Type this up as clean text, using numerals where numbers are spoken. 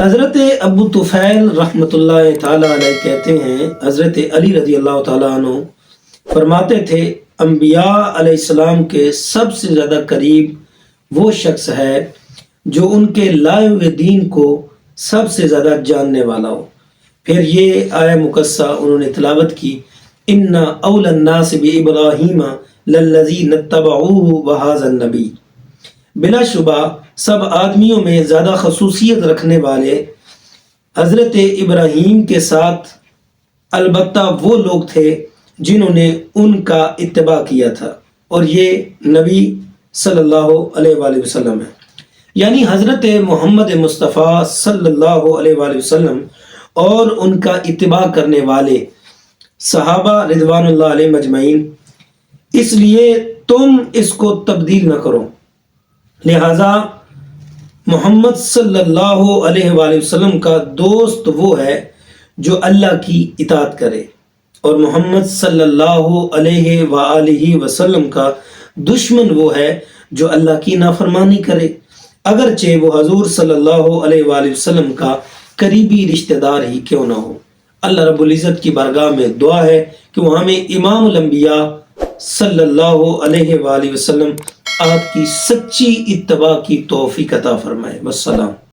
حضرت ابو طفیل رحمۃ اللہ تعالیٰ علیہ کہتے ہیں، حضرت علی رضی اللہ تعالیٰ عنہ فرماتے تھے، انبیاء علیہ السلام کے سب سے زیادہ قریب وہ شخص ہے جو ان کے لائے ہوئے دین کو سب سے زیادہ جاننے والا ہو۔ پھر یہ آیہ مقدسہ انہوں نے تلاوت کی، ان اول الناس بابراہیم للذین اتبعوہ وہذا النبی۔ بلا شبہ سب آدمیوں میں زیادہ خصوصیت رکھنے والے حضرت ابراہیم کے ساتھ البتہ وہ لوگ تھے جنہوں نے ان کا اتباع کیا تھا، اور یہ نبی صلی اللہ علیہ وآلہ وسلم ہے، یعنی حضرت محمد مصطفیٰ صلی اللہ علیہ وآلہ وسلم اور ان کا اتباع کرنے والے صحابہ رضوان اللہ علیہ مجمعین۔ اس لیے تم اس کو تبدیل نہ کرو۔ لہذا محمد صلی اللہ علیہ وآلہ وسلم کا دوست وہ ہے جو اللہ کی اطاعت کرے، اور محمد صلی اللہ علیہ وآلہ وسلم کا دشمن وہ ہے جو اللہ کی نافرمانی کرے، اگرچہ وہ حضور صلی اللہ علیہ وآلہ وسلم کا قریبی رشتہ دار ہی کیوں نہ ہو۔ اللہ رب العزت کی بارگاہ میں دعا ہے کہ وہ ہمیں امام الانبیاء صلی اللہ علیہ وآلہ وسلم آپ کی سچی اتباع کی توفیق عطا فرمائے۔ والسلام۔